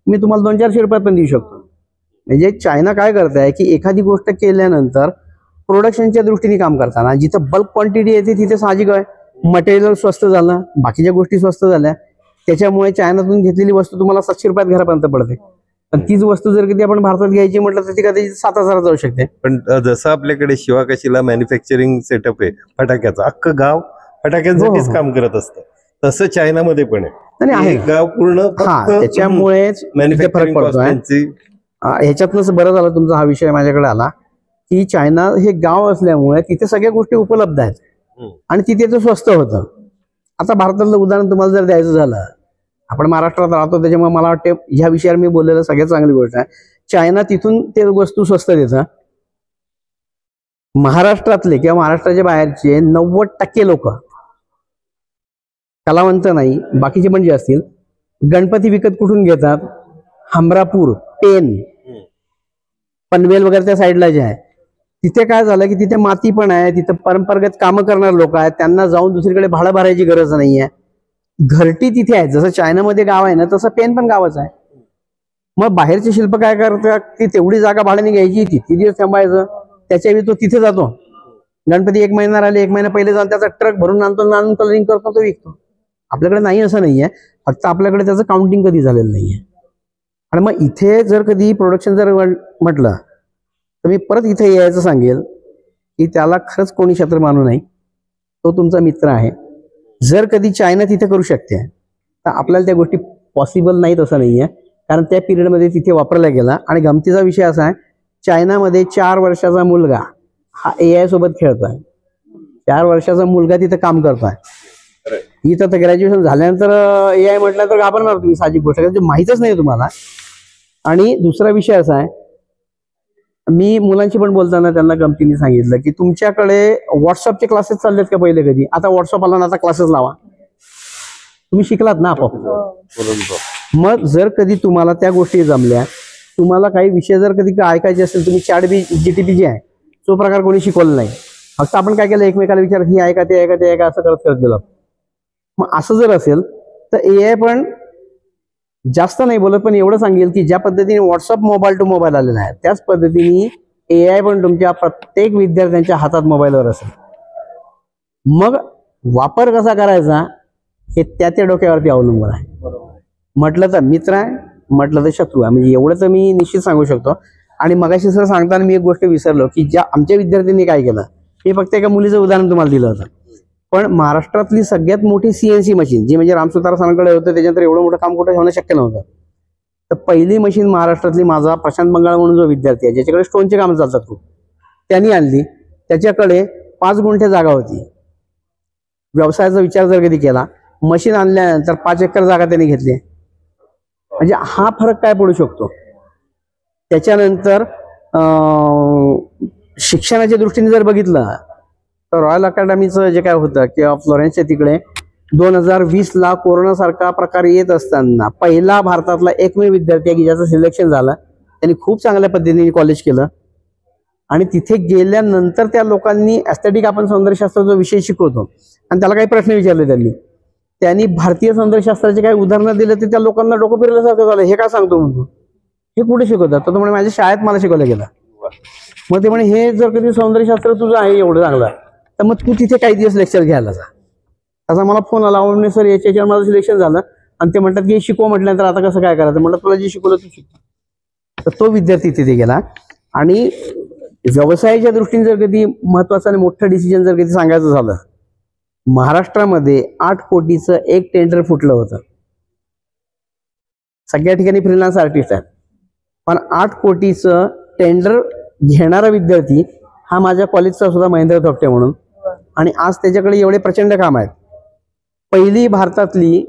S1: मी तुम्हाला 200-400 रुपयात पण देऊ शकतो. म्हणजे चायना काय करत आहे की एखादी गोष्ट केल्यानंतर प्रोडक्शनच्या दृष्टीने काम करताना जिथं बल्क क्वांटिटी येते तिथे साहजिक आहे मटेरियल स्वस्त झालं, बाकीच्या गोष्टी स्वस्त झाल्या, त्याच्यामुळे चायनातून घेतलेली वस्तू तुम्हाला 700 रुपयात घरापर्यंत पडते. पण तीच वस्तू जर कधी आपण भारतात घ्यायची म्हटलं तर ती कधी 7,000 जाऊ शकते.
S4: पण जसं आपल्याकडे शिवाकाशीला मॅन्युफॅक्चरिंग सेटअप आहे फटाक्याचं, अख्खं गाव फटाक्यांसाठीच
S1: हो.
S4: काम करत असतं, तसं चायनामध्ये पण
S1: आणि
S4: आहे.
S1: आहे
S4: एक गाव पूर्ण
S1: हा, त्याच्यामुळेच इथे फरक
S4: मॅन्युफॅक्चरिंग
S1: पडतोय. ह्याच्यातनंच बरं झालं तुमचा हा विषय माझ्याकडे आला की चायना हे गाव असल्यामुळे तिथे सगळ्या गोष्टी उपलब्ध आहेत आणि तिथे ते स्वस्त होतं. आता भारतातलं उदाहरण तुम्हाला जर द्यायचं झालं, आपण महाराष्ट्रात राहतो त्याच्यामुळे मला वाटते ह्या विषयावर मी बोललेलं सगळ्यात चांगली गोष्ट आहे. चायना तिथून ते वस्तू स्वस्त देतं. महाराष्ट्रातले किंवा महाराष्ट्राच्या बाहेरचे 90% लोक, कलावंत नाही बाकीचे पण जे असतील, गणपती विकत कुठून घेतात? हमरापूर, पेन, पनवेल वगैरे त्या साईडला जे आहे तिथे काय झालं की तिथे माती पण आहे, तिथे परंपरागत कामं करणारे लोक आहेत, त्यांना जाऊन दुसरीकडे भाडं भरायची गरज नाहीये. घरटी तिथे आहे. जसं चायनामध्ये गाव आहे ना तसं पेन पण गावच आहे. मग बाहेरचे शिल्प काय करतात की तेवढी जागा भाड्याने घ्यायची, किती दिवस थांबायचं, त्याच्यावेळी तो तिथे जातो. गणपती 1 महिना राहिले, 1 महिना पहिले जाऊन त्याचा ट्रक भरून आणतो, आणून कलरिंग करतो, तो विकतो. आपल्याकडे नाही असं नाहीये, फक्त आपल्याकडे त्याचं काउंटिंग कधी झालेलं नाहीये. आणि मग इथे जर कधी प्रोडक्शन जर म्हटलं तर मी परत इथे यायचं सांगेल की त्याला खरंच कोणी शत्रू मानू नाही, तो तुमचा मित्र आहे. जर कधी चायना तिथे करू शकते तर आपल्याला त्या गोष्टी पॉसिबल नाहीत असं नाहीये, कारण त्या पिरियडमध्ये तिथे वापरला गेला. आणि गमतीचा विषय असा आहे, चायनामध्ये 4 वर्षाचा मुलगा हा AI सोबत खेळतोय. 4 वर्षाचा मुलगा तिथे काम करतोय. इथं तर ग्रॅज्युएशन झाल्यानंतर AI म्हटलं तर घाबरणार तुम्ही, साहजिक गोष्ट आहे, माहीतच नाही तुम्हाला. आणि दुसरा विषय असा आहे, मी मुलांशी पण बोलताना त्यांना गमतीने सांगितलं की तुमच्याकडे व्हॉट्सअपचे क्लासेस चाललेत का पहिले कधी? आता व्हॉट्सअप आला ना, आता क्लासेस लावा, तुम्ही शिकलात ना आपोआप. मग जर कधी तुम्हाला त्या गोष्टी जमल्या, तुम्हाला काही विषय जर कधी ऐकायचे असेल, तुम्ही ChatGPT जे आहे तो प्रकार कोणी शिकवला नाही, फक्त आपण काय केलं एकमेकाला विचारत ही ऐका ते ऐका ते ऐका असं करत करत गेलो. मग असं जर असेल तर AI पण जास्त नाही बोलत, पण एवढं सांगेल की ज्या पद्धतीने व्हॉट्सअप मोबाईल टू मोबाईल आलेला आहे त्याच पद्धतीने AI पण तुमच्या प्रत्येक विद्यार्थ्यांच्या हातात मोबाईलवर असेल. मग वापर कसा करायचा हे त्या डोक्यावरती अवलंबून आहे. म्हटलं तर मित्र आहे, म्हटलं तर शत्रू आहे, म्हणजे एवढं तर मी निश्चित सांगू शकतो. आणि मगाशी सर सांगताना मी एक गोष्ट विसरलो की ज्या आमच्या विद्यार्थ्यांनी काय केलं, मी फक्त एका मुलीचं उदाहरण तुम्हाला दिलं होतं. पण महाराष्ट्रातली सगळ्यात मोठी CNC मशीन जी म्हणजे रामसुतार सरांकडे होतं, त्याच्यानंतर एवढं मोठं काम कुठे होणं शक्य नव्हतं. तर पहिली मशीन महाराष्ट्रातली माझा प्रशांत बंगाळ म्हणून जो विद्यार्थी आहे, ज्याच्याकडे स्टोनचे कामं चालतात खूप, त्यांनी आणली. त्याच्याकडे 5 गुंठे जागा होती. व्यवसायाचा विचार जर कधी केला, मशीन आणल्यानंतर 5 एकर जागा त्यांनी घेतली. म्हणजे हा फरक काय पडू शकतो. त्याच्यानंतर शिक्षणाच्या दृष्टीने जर बघितलं तर रॉयल अकॅडमीचं जे काय होतं किंवा फ्लोरेन्सच्या तिकडे 2020ला कोरोनासारखा प्रकार येत असताना पहिला भारतातला एकमेव विद्यार्थी आहे की ज्याचं सिलेक्शन झालं. त्यांनी खूप चांगल्या पद्धतीने कॉलेज केलं आणि तिथे गेल्यानंतर त्या लोकांनी ॲस्थेटिक, आपण सौंदर्यशास्त्राचा विषय शिकवतो आणि त्याला काही प्रश्न विचारले, त्यांनी भारतीय सौंदर्यशास्त्राचे काही उदाहरणं दिले, ते त्या लोकांना डोकं फिरल्यासारखं झालं. हे काय सांगतो म्हणतो, हे कुठे शिकवतात? तर तो म्हणे माझ्या शाळेत मला शिकवलं गेलं. मग ते म्हणे हे जर कधी सौंदर्यशास्त्र तुझं आहे एवढं चांगलं तर मग तू तिथे काही दिवस लेक्चर घ्यायला जा. असा मला फोन आला, म्हणजे सर याच्यावर माझं सिलेक्शन झालं आणि ते म्हणतात की शिकव, म्हटल्यानंतर आता कसं काय करायचं, म्हटलं तुला जे शिकवलं तू शिक. तर तो विद्यार्थी तिथे गेला. आणि व्यवसायाच्या दृष्टीने जर कधी महत्वाचं आणि मोठं डिसिजन जर कधी सांगायचं झालं, महाराष्ट्रामध्ये 8 कोटीचं एक टेंडर फुटलं होतं. सगळ्या ठिकाणी फ्रीलान्स आर्टिस्ट आहेत, पण 8 कोटीचं टेंडर घेणारा विद्यार्थी हा माझ्या कॉलेजचा सुद्धा महेंद्र थोपटे म्हणून. आणि आज त्याच्याकडे एवढे प्रचंड काम आहेत. पहिली भारतातली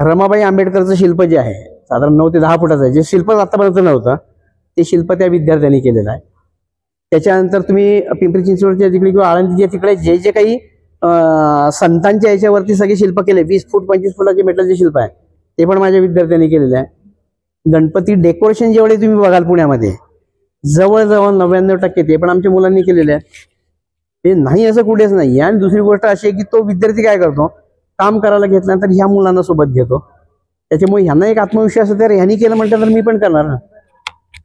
S1: रमाबाई आंबेडकरचं शिल्प जे आहे साधारण 9 ते 10 फुटाचं आहे, जे शिल्प आतापर्यंत नव्हतं ते शिल्प त्या विद्यार्थ्यांनी केलेलं आहे. त्याच्यानंतर तुम्ही पिंपरी चिंचवडच्या तिकडे किंवा आळंदीच्या तिकडे जे जे काही संतांच्या याच्यावरती सगळे शिल्प केले, 20 फूट 25 फुटाचे मेटलचे शिल्प आहे, ते पण माझ्या विद्यार्थ्यांनी केलेले आहे. गणपती डेकोरेशन जेवढे तुम्ही बघाल पुण्यामध्ये जवळजवळ 99% ते पण आमच्या मुलांनी केलेले आहे. ते नाही असं कुठेच नाही. आणि दुसरी गोष्ट अशी आहे की तो विद्यार्थी काय करतो, काम करायला घेतल्यानंतर ह्या मुलांना सोबत घेतो. त्याच्यामुळे ह्यांना एक आत्मविश्वास आहे, तर ह्यांनी केलं म्हटलं तर मी पण करणार ना.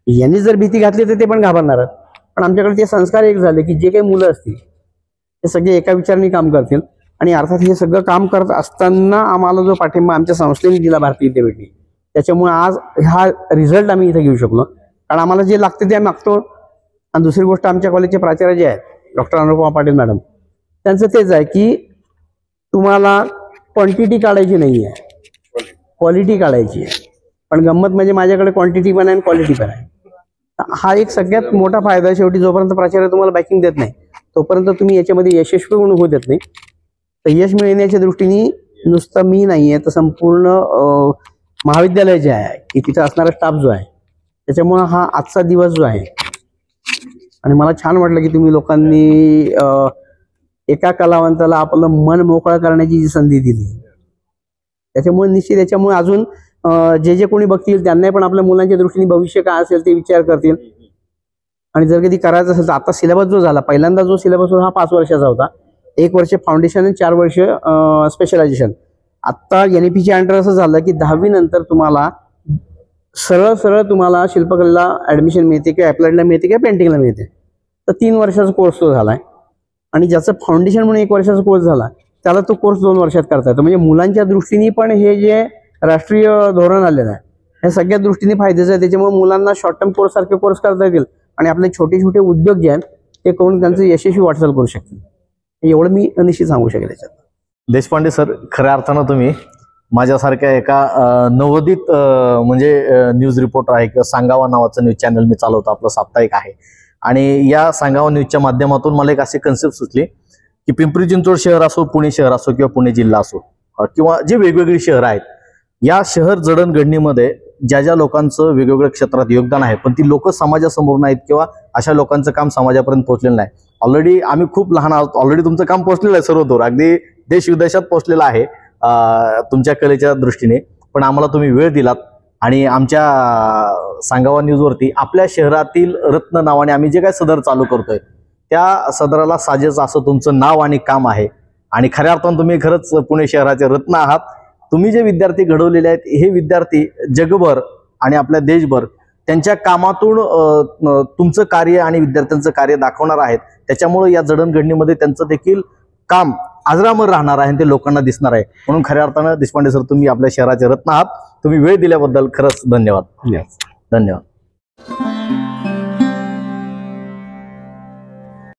S1: यांनी जर भीती घातली तर ते पण घाबरणार. पण आमच्याकडे ते संस्कार एक झाले की जे काही मुलं असतील ते सगळे एका विचाराने काम करतील. आणि अर्थात हे सगळं काम करत असताना आम्हाला जो पाठिंबा आमच्या संस्थेने दिला भारतीय विद्यापीठने, त्याच्यामुळे आज हा रिझल्ट आम्ही इथे घेऊ शकलो. कारण आम्हाला जे लागते ते आम्ही मागतो. आणि दुसरी गोष्ट, आमच्या कॉलेजचे प्राचार्य जे आहेत डॉक्टर अनुपमा पाटील मॅडम, त्यांचं तेच आहे की तुम्हाला क्वांटिटी काढायची नाही आहे, क्वालिटी काढायची आहे. पण गंमत म्हणजे माझ्याकडे क्वांटिटी पण आहे आणि क्वालिटी पण आहे. हा एक सगळ्यात मोठा फायदा आहे. शेवटी जोपर्यंत प्राचार्य तुम्हाला बॅकिंग देत नाही तोपर्यंत तुम्ही याच्यामध्ये यशस्वी होऊ देत नाही. तर यश मिळण्याच्या दृष्टीने नुसतं मी नाही आहे तर संपूर्ण महाविद्यालय जे आहे की तिथं असणारा स्टाफ जो आहे, त्याच्यामुळं हा आजचा दिवस जो आहे. आणि मला छान वाटलं की तुम्ही लोकांनी एका कलावंताला आपलं मन मोकळं करण्याची जी संधी दिली, त्याच्यामुळे निश्चित याच्यामुळे अजून जे कोणी बघतील त्यांना पण आपल्या मुलांच्या दृष्टीने भविष्य काय असेल ते विचार करतील. आणि जर कधी करायचं असेल तर आता सिलेबस जो झाला, पहिल्यांदा जो सिलेबस होता हा 5 वर्षाचा होता. 1 वर्ष फाउंडेशन आणि 4 वर्ष स्पेशलायझेशन. आत्ता NEP अंडर असं झालं की 10वी नंतर तुम्हाला सरळ तुम्हाला शिल्पकलेला ॲडमिशन मिळते किंवा अप्लाइडला मिळते किंवा पेंटिंगला मिळते. तर 3 वर्षाचा कोर्स तो झाला आहे. आणि ज्याचं फाउंडेशन म्हणून 1 वर्षाचा कोर्स झाला त्याला तो कोर्स 2 वर्षात करता येतो. म्हणजे मुलांच्या दृष्टीने पण हे जे राष्ट्रीय धोरण आलेलं आहे हे सगळ्या दृष्टीने फायद्याचं आहे. त्याच्यामुळे मुलांना शॉर्ट टर्म कोर्स सारखे कोर्स करता येतील आणि आपले छोटे छोटे उद्योग जे आहेत ते करून त्यांचं यशस्वी वाटचाल करू शकतील. एवढं मी निश्चित सांगू शकेल याच्यात.
S5: देशपांडे सर, खऱ्या अर्थानं तुम्ही माझ्यासारख्या एका नवोदित म्हणजे न्यूज रिपोर्टर आहे किंवा सांगावा नावाचं न्यूज चॅनल मी चालवतो, आपलं साप्ताहिक आहे. आणि या सांगावा न्यूजच्या माध्यमातून मला एक अशी कन्सेप्ट सुचली की पिंपरी चिंचवड शहर असो, पुणे शहर असो किंवा पुणे जिल्हा असो किंवा जे वेगवेगळी शहरं आहेत, या शहर जडणघडणीमध्ये ज्या लोकांचं वेगवेगळ्या क्षेत्रात योगदान आहे पण ती लोक समाजासमोर नाहीत किंवा अशा लोकांचं काम समाजापर्यंत पोहोचलेलं नाही. ऑलरेडी आम्ही खूप लहान आहोत, ऑलरेडी तुमचं काम पोहोचलेलं आहे सर्वदूर, अगदी देश विदेशात पोहोचलेलं आहे तुमच्या कलेच्या दृष्टीने. पण आम्हाला तुम्ही वेळ दिलात आणि आमच्या सांगावा न्यूजवरती आपल्या शहरातील रत्न नावाने आम्ही जे काय सदर चालू करतोय त्या सदराला साजेच असं तुमचं नाव आणि काम आहे. आणि खऱ्या अर्थानं तुम्ही खरंच पुणे शहराचे रत्न आहात. तुम्ही जे विद्यार्थी घडवलेले आहेत हे विद्यार्थी जगभर आणि आपल्या देशभर त्यांच्या कामातून तुमचं कार्य आणि विद्यार्थ्यांचं कार्य दाखवणार आहेत. त्याच्यामुळे या जडणघडणीमध्ये त्यांचं देखील काम अजरामर राहणार आहे आणि ते लोकांना दिसणार आहे. म्हणून खऱ्या अर्थानं देशपांडे सर, तुम्ही आपल्या शहराचे रत्न आहात. तुम्ही वेळ दिल्याबद्दल खरंच धन्यवाद.
S1: Yes.
S5: धन्यवाद.